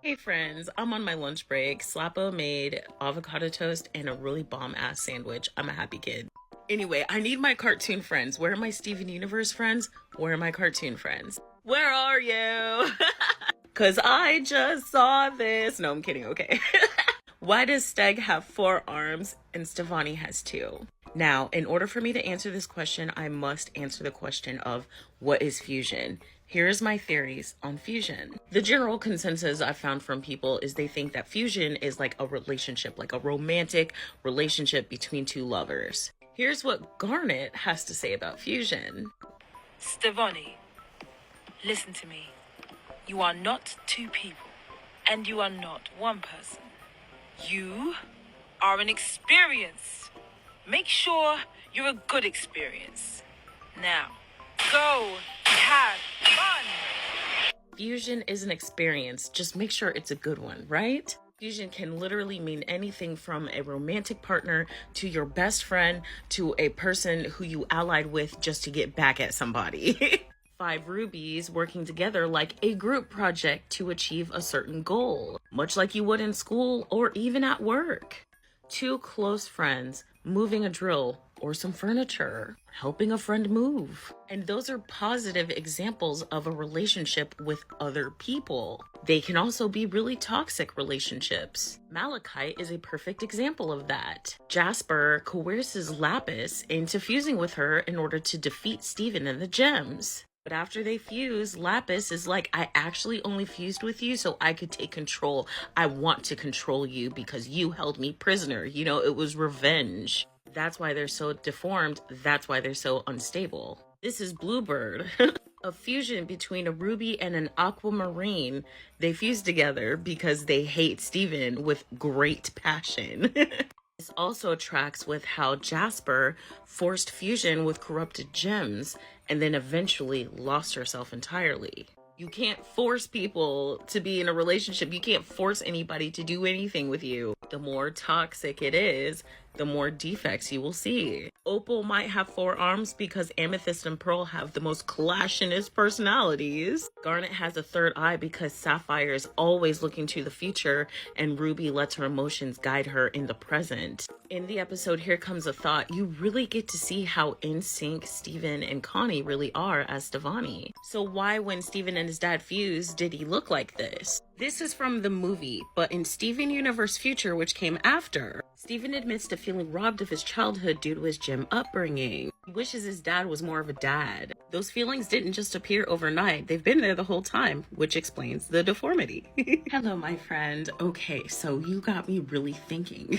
Hey friends, I'm on my lunch break. Slappa made avocado toast and a really bomb-ass sandwich. I'm a happy kid. Anyway, I need my cartoon friends. Where are my Steven Universe friends? Where are my cartoon friends? Where are you? Cause I just saw this. No, I'm kidding, okay. Why does Steg have 4 arms and Stevani has 2? Now, in order for me to answer this question, I must answer the question of what is fusion? Here's my theories on fusion. The general consensus I've found from people is they think that fusion is like a relationship, like a romantic relationship between 2 lovers. Here's what Garnet has to say about fusion. Stevani, listen to me. You are not 2 people, and you are not 1 person. You are an experience. Make sure you're a good experience. Now, go have fun. Fusion is an experience. Just make sure it's a good one, right? Fusion can literally mean anything from a romantic partner to your best friend to a person who you allied with just to get back at somebody. 5 rubies working together like a group project to achieve a certain goal, much like you would in school or even at work. 2 close friends moving a drill or some furniture, helping a friend move. And those are positive examples of a relationship with other people. They can also be really toxic relationships. Malachite is a perfect example of that. Jasper coerces Lapis into fusing with her in order to defeat Steven and the gems. But after they fuse, Lapis is like, I actually only fused with you so I could take control. I want to control you because you held me prisoner. You know, it was revenge. That's why they're so deformed. That's why they're so unstable. This is Bluebird. A fusion between a ruby and an aquamarine. They fuse together because they hate Steven with great passion. This also tracks with how Jasper forced fusion with corrupted gems and then eventually lost herself entirely. You can't force people to be in a relationship. You can't force anybody to do anything with you. The more toxic it is, the more defects you will see. Opal might have 4 arms because Amethyst and Pearl have the most clashingest personalities. Garnet has a 3rd eye because Sapphire is always looking to the future and Ruby lets her emotions guide her in the present. In the episode Here Comes a Thought, you really get to see how in sync Steven and Connie really are as Stevani. So why, when Steven and his dad fused, did he look like this? This is from the movie, but in Steven Universe Future, which came after, Steven admits to feeling robbed of his childhood due to his gem upbringing. He wishes his dad was more of a dad. Those feelings didn't just appear overnight, they've been there the whole time, which explains the deformity. Hello, my friend. Okay, so you got me really thinking.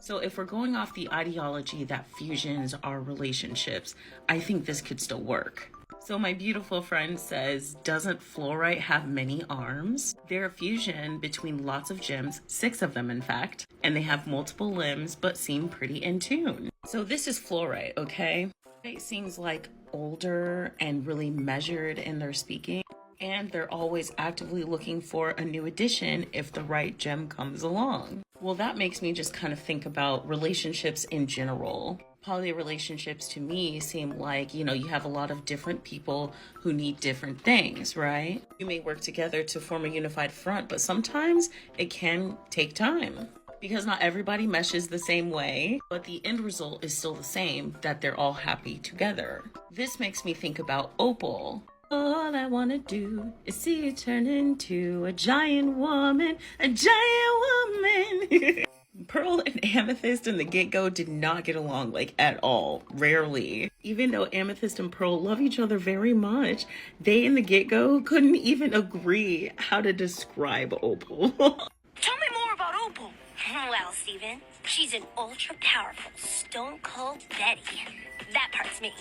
So if we're going off the ideology that fusions are relationships, I think this could still work. So my beautiful friend says, doesn't fluorite have many arms? They're a fusion between lots of gems, 6 of them in fact, and they have multiple limbs but seem pretty in tune. So this is fluorite, okay? It seems like older and really measured in their speaking, and they're always actively looking for a new addition if the right gem comes along. Well, that makes me just kind of think about relationships in general. Poly relationships to me seem like, you have a lot of different people who need different things, right? You may work together to form a unified front, but sometimes it can take time because not everybody meshes the same way, but the end result is still the same, that they're all happy together. This makes me think about Opal. All I wanna do is see you turn into a giant woman, a giant woman. Pearl and Amethyst in the get-go did not get along, like, at all. Rarely. Even though Amethyst and Pearl love each other very much, they in the get-go couldn't even agree how to describe Opal. Tell me more about Opal. Well, Steven, she's an ultra-powerful, stone-cold Betty. That part's me.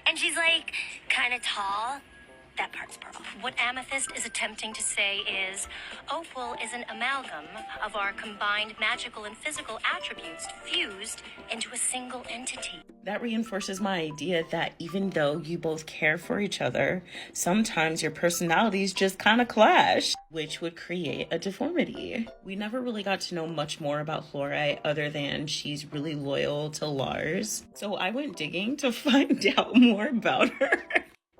And she's, like, kind of tall. That part's Pearl. What Amethyst is attempting to say is, Opal is an amalgam of our combined magical and physical attributes fused into a single entity. That reinforces my idea that even though you both care for each other, sometimes your personalities just kind of clash, which would create a deformity. We never really got to know much more about Fluorite other than she's really loyal to Lars. So I went digging to find out more about her.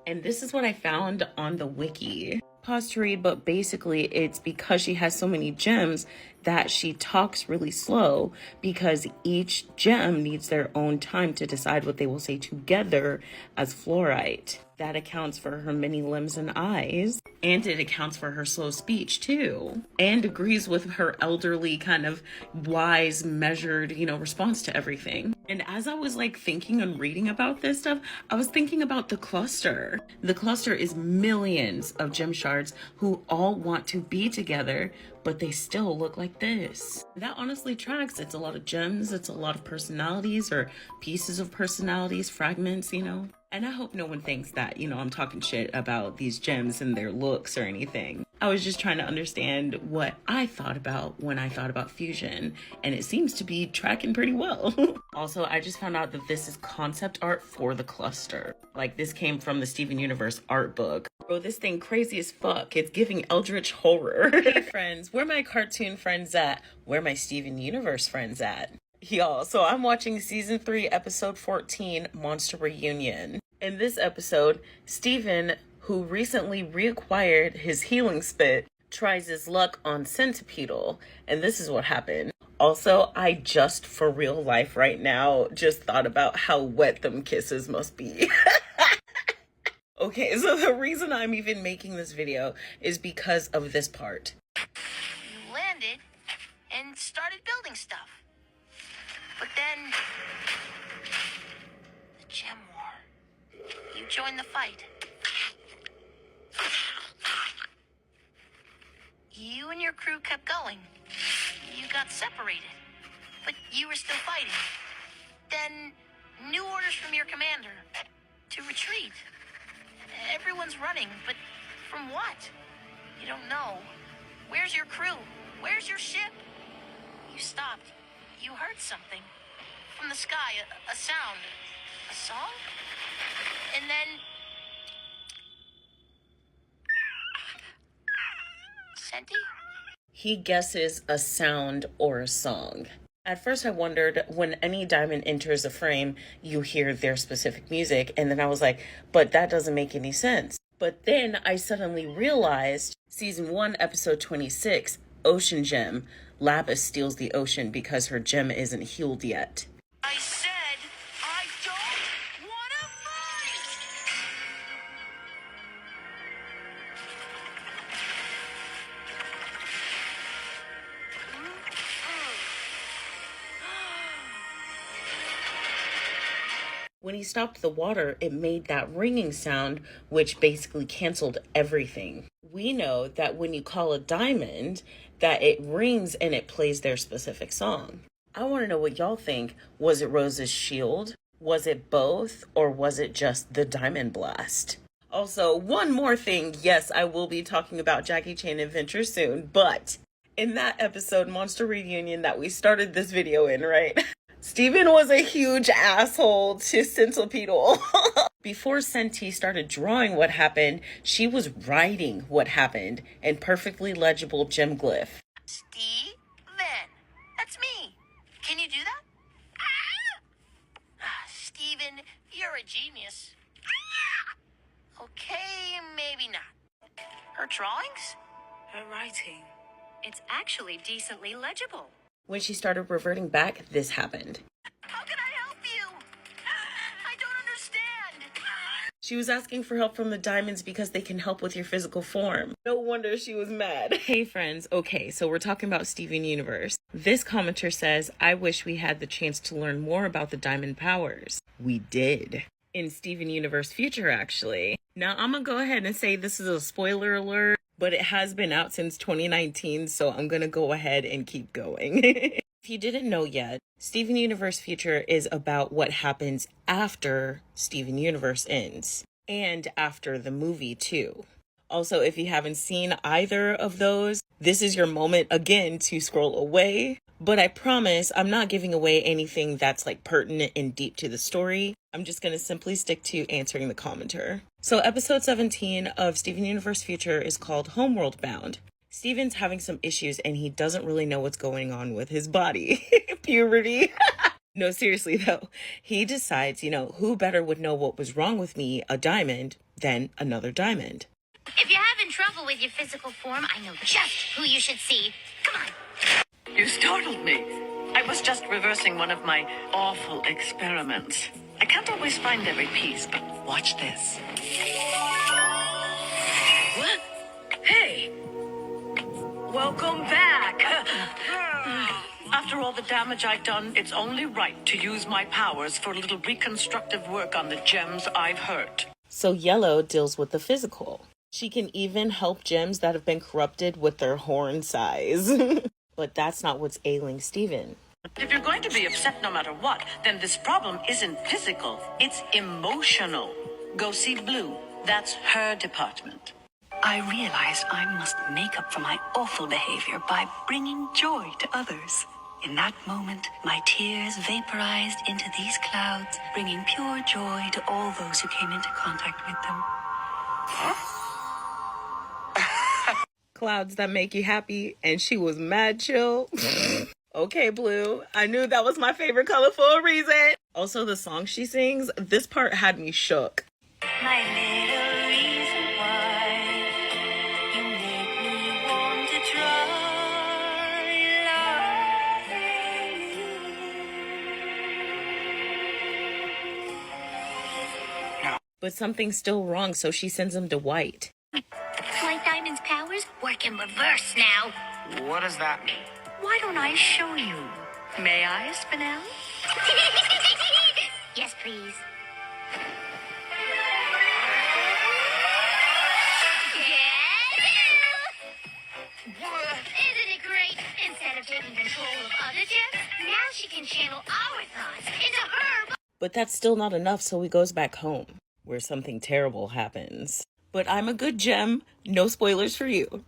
And this is what I found on the wiki. Pause to read, but basically it's because she has so many gems that she talks really slow because each gem needs their own time to decide what they will say together as fluorite. That accounts for her many limbs and eyes, and it accounts for her slow speech too, and agrees with her elderly kind of wise, measured, response to everything. And as I was like thinking and reading about this stuff, I was thinking about the cluster. The cluster is millions of gem shards who all want to be together, but they still look like this. That honestly tracks. It's a lot of gems, it's a lot of personalities or pieces of personalities, fragments, And I hope no one thinks that, I'm talking shit about these gems and their looks or anything. I was just trying to understand what I thought about when I thought about fusion, and it seems to be tracking pretty well. Also, I just found out that this is concept art for the cluster. Like, this came from the Steven Universe art book. Bro, this thing crazy as fuck. It's giving eldritch horror. Hey friends, where my cartoon friends at? Where my Steven Universe friends at? Y'all, so I'm watching season 3, episode 14, Monster Reunion. In this episode, Steven, who recently reacquired his healing spit, tries his luck on Centipeedle, and this is what happened. Also, I just, for real life right now, just thought about how wet them kisses must be. Okay, so the reason I'm even making this video is because of this part. You landed and started building stuff. But then, the gem war. You joined the fight. You and your crew kept going. You got separated, but you were still fighting. Then, new orders from your commander to retreat. Everyone's running, but from what? You don't know. Where's your crew? Where's your ship? You stopped. You heard something. From the sky, a sound. A song? And then... Senti? He guesses a sound or a song. At first I wondered, when any diamond enters a frame, you hear their specific music, and then I was like, but that doesn't make any sense. But then I suddenly realized, season 1, episode 26, Ocean Gem, Lapis steals the ocean because her gem isn't healed yet. I said I don't want to fight! When he stopped the water, it made that ringing sound, which basically canceled everything. We know that when you call a diamond, that it rings and it plays their specific song. I want to know what y'all think. Was it Rose's shield? Was it both? Or was it just the diamond blast? Also, one more thing. Yes, I will be talking about Jackie Chan Adventure soon, but in that episode, Monster Reunion, that we started this video in, right? Steven was a huge asshole to Centipeedle. Before Senti started drawing what happened, she was writing what happened in perfectly legible gem glyph. Steven. That's me. Can you do that? Steven, you're a genius. Okay, maybe not. Her drawings? Her writing. It's actually decently legible. When she started reverting back, this happened. How can I help you? I don't understand. She was asking for help from the diamonds because they can help with your physical form. No wonder she was mad. Hey friends, okay, so we're talking about Steven Universe. This commenter says, I wish we had the chance to learn more about the diamond powers. We did. In Steven Universe Future, actually. Now, I'm gonna go ahead and say this is a spoiler alert, but it has been out since 2019, so I'm gonna go ahead and keep going. If you didn't know yet, Steven Universe Future is about what happens after Steven Universe ends, and after the movie too. Also, if you haven't seen either of those, this is your moment again to scroll away. But I promise I'm not giving away anything that's like pertinent and deep to the story. I'm just going to simply stick to answering the commenter. So episode 17 of Steven Universe Future is called Homeworld Bound. Steven's having some issues and he doesn't really know what's going on with his body. Puberty. No, seriously though. He decides, who better would know what was wrong with me, a diamond, than another diamond. If you're having trouble with your physical form, I know just who you should see. Come on. You startled me. I was just reversing one of my awful experiments. I can't always find every piece, but watch this. What? Hey! Welcome back! After all the damage I've done, it's only right to use my powers for a little reconstructive work on the gems I've hurt. So Yellow deals with the physical. She can even help gems that have been corrupted with their horn size. But that's not what's ailing Steven. If you're going to be upset no matter what, then this problem isn't physical, it's emotional. Go see Blue. That's her department. I realized I must make up for my awful behavior by bringing joy to others. In that moment, my tears vaporized into these clouds, bringing pure joy to all those who came into contact with them. Clouds that make you happy, and she was mad chill. Okay, Blue. I knew that was my favorite color for a reason. Also, the song she sings, this part had me shook. My little reason why you make me want to try loving you. But something's still wrong, so she sends him to White. White Diamond's powers work in reverse now. What does that mean? Why don't I show you? May I, Spinel? Yes, please. Isn't it great? Instead of taking control of other gems, now she can channel our thoughts into her. But that's still not enough, so he goes back home, where something terrible happens. But I'm a good gem. No spoilers for you.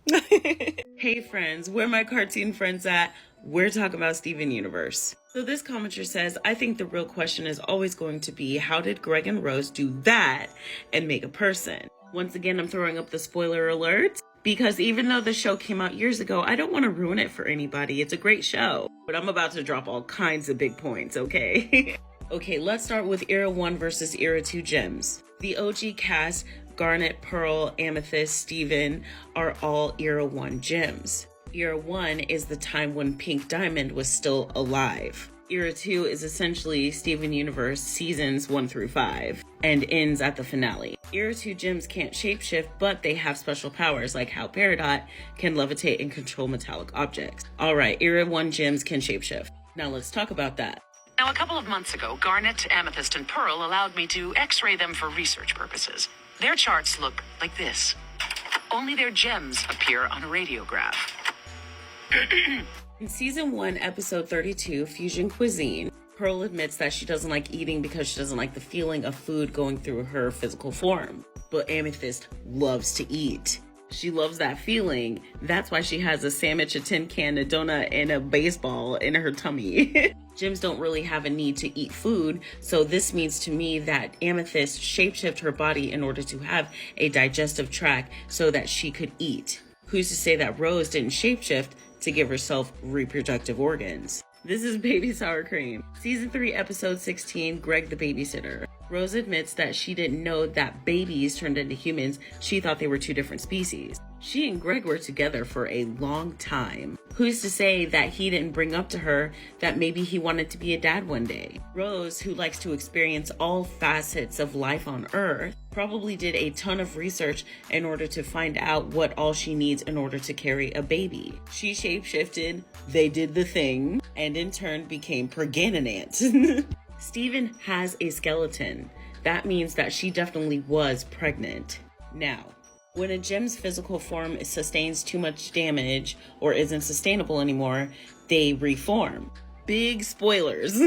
Hey friends, where my cartoon friends at? We're talking about Steven Universe. So this commenter says, I think the real question is always going to be, how did Greg and Rose do that and make a person? Once again, I'm throwing up the spoiler alert, because even though the show came out years ago, I don't want to ruin it for anybody. It's a great show, but I'm about to drop all kinds of big points, okay? Okay, let's start with Era 1 versus Era 2 gems. The OG cast, Garnet, Pearl, Amethyst, Steven, are all Era 1 gems. Era 1 is the time when Pink Diamond was still alive. Era 2 is essentially Steven Universe seasons 1 through 5 and ends at the finale. Era 2 gems can't shapeshift, but they have special powers like how Peridot can levitate and control metallic objects. Alright, Era 1 gems can shapeshift. Now let's talk about that. Now, a couple of months ago, Garnet, Amethyst, and Pearl allowed me to x-ray them for research purposes. Their charts look like this. Only their gems appear on a radiograph. In season 1, episode 32, Fusion Cuisine, Pearl admits that she doesn't like eating because she doesn't like the feeling of food going through her physical form. But Amethyst loves to eat. She loves that feeling. That's why she has a sandwich, a tin can, a donut, and a baseball in her tummy. Gems don't really have a need to eat food, so this means to me that Amethyst shapeshifted her body in order to have a digestive tract so that she could eat. Who's to say that Rose didn't shapeshift to give herself reproductive organs? This is Baby Sour Cream. Season 3, episode 16, Greg the Babysitter. Rose admits that she didn't know that babies turned into humans. She thought they were two different species. She and Greg were together for a long time. Who's to say that he didn't bring up to her that maybe he wanted to be a dad one day? Rose, who likes to experience all facets of life on Earth, probably did a ton of research in order to find out what all she needs in order to carry a baby. She shapeshifted, they did the thing, and in turn became pregnant. Steven has a skeleton. That means that she definitely was pregnant. Now, when a gem's physical form sustains too much damage or isn't sustainable anymore, they reform. Big spoilers.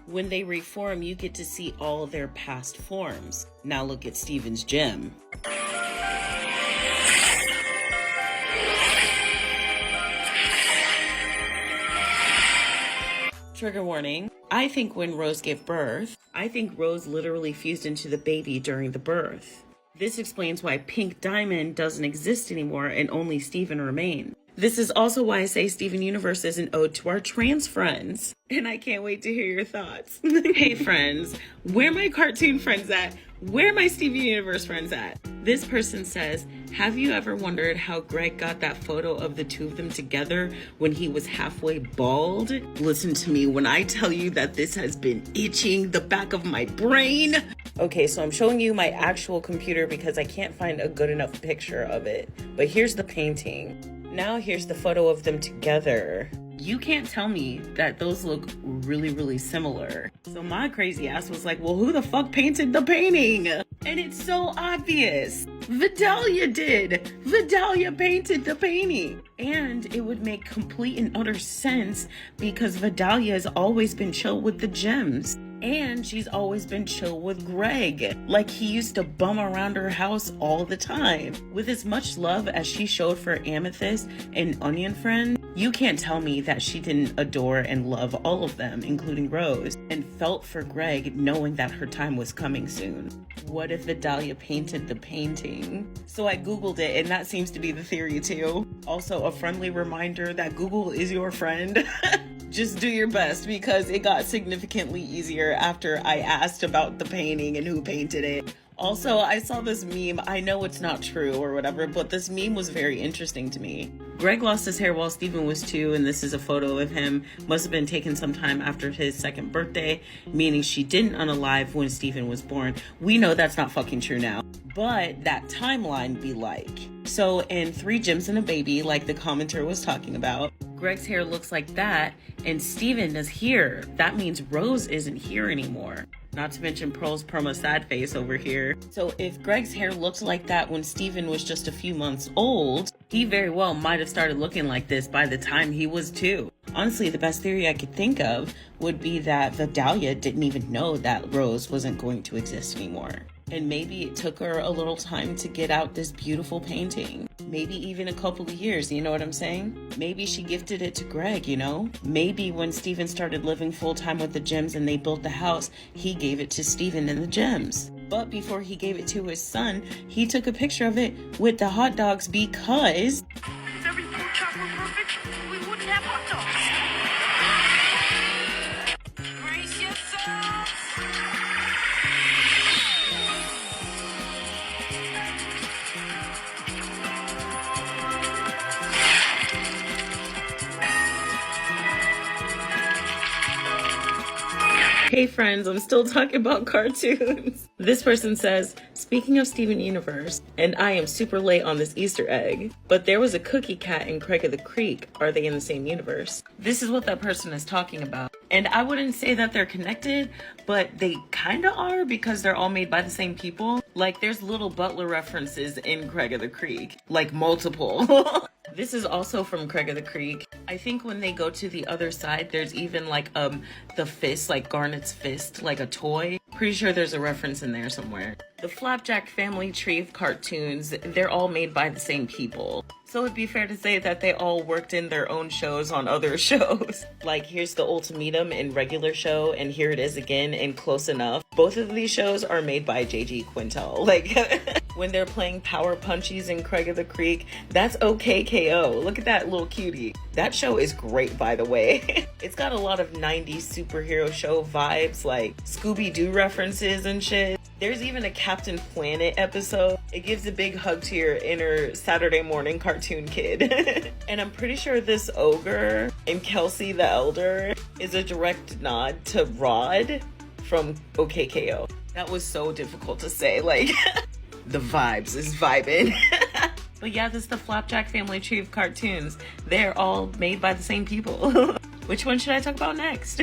When they reform, you get to see all their past forms. Now look at Steven's gem. Trigger warning. I think when Rose gave birth, I think Rose literally fused into the baby during the birth. This explains why Pink Diamond doesn't exist anymore and only Steven remains. This is also why I say Steven Universe is an ode to our trans friends. And I can't wait to hear your thoughts. Hey friends, where my cartoon friends at? Where my Steven Universe friends at? This person says, have you ever wondered how Greg got that photo of the two of them together when he was halfway bald? Listen to me when I tell you that this has been itching the back of my brain. Okay, so I'm showing you my actual computer because I can't find a good enough picture of it. But here's the painting. Now here's the photo of them together. You can't tell me that those look really, really similar. So my crazy ass was like, well, who the fuck painted the painting? And it's so obvious. Vidalia did. Vidalia painted the painting. And it would make complete and utter sense because Vidalia has always been chill with the gems. And she's always been chill with Greg. Like, he used to bum around her house all the time. With as much love as she showed for Amethyst and Onion Friend, you can't tell me that she didn't adore and love all of them, including Rose, and felt for Greg knowing that her time was coming soon. What if Vidalia painted the painting? So I Googled it, and that seems to be the theory too. Also, a friendly reminder that Google is your friend. Just do your best because it got significantly easier after I asked about the painting and who painted it. Also, I saw this meme. I know it's not true or whatever, but this meme was very interesting to me. Greg lost his hair while Steven was 2, and this is a photo of him. Must have been taken sometime after his 2nd birthday, meaning she didn't unalive when Steven was born. We know that's not fucking true now, but that timeline be like. So in 3 Gems and a Baby, like the commenter was talking about, Greg's hair looks like that, and Steven is here. That means Rose isn't here anymore. Not to mention Pearl's perma sad face over here. So if Greg's hair looked like that when Steven was just a few months old, he very well might have started looking like this by the time he was 2. Honestly, the best theory I could think of would be that Vidalia didn't even know that Rose wasn't going to exist anymore. And maybe it took her a little time to get out this beautiful painting. Maybe even a couple of years, you know what I'm saying? Maybe she gifted it to Greg, you know? Maybe when Steven started living full-time with the Gems and they built the house, he gave it to Steven and the Gems. But before he gave it to his son, he took a picture of it with the hot dogs because... If every pork chop were perfect, we wouldn't have hot dogs. Brace yourselves. Hey friends, I'm still talking about cartoons. This person says, speaking of Steven Universe, and I am super late on this Easter egg, but there was a cookie cat in Craig of the Creek. Are they in the same universe? This is what that person is talking about. And I wouldn't say that they're connected, but they kind of are because they're all made by the same people. Like, there's little Butler references in Craig of the Creek, like multiple. This is also from Craig of the Creek. I think when they go to the other side, there's even like the fist, like Garnet's fist, like a toy. Pretty sure there's a reference in there somewhere. The Flapjack family tree of cartoons, they're all made by the same people. So it'd be fair to say that they all worked in their own shows on other shows. Like, here's the ultimatum in regular show, and here it is again in Close Enough. Both of these shows are made by J.G. Quintel. Like, when they're playing Power Punchies in Craig of the Creek, that's OKKO. Look at that little cutie. That show is great, by the way. It's got a lot of 90s superhero show vibes, like Scooby-Doo references and shit. There's even a Captain Planet episode. It gives a big hug to your inner Saturday morning cartoon kid. And I'm pretty sure this ogre and Kelsey the Elder is a direct nod to Rod from OKKO. That was so difficult to say, like, the vibes is vibing. But yeah, this is the Flapjack family tree of cartoons. They're all made by the same people. Which one should I talk about next?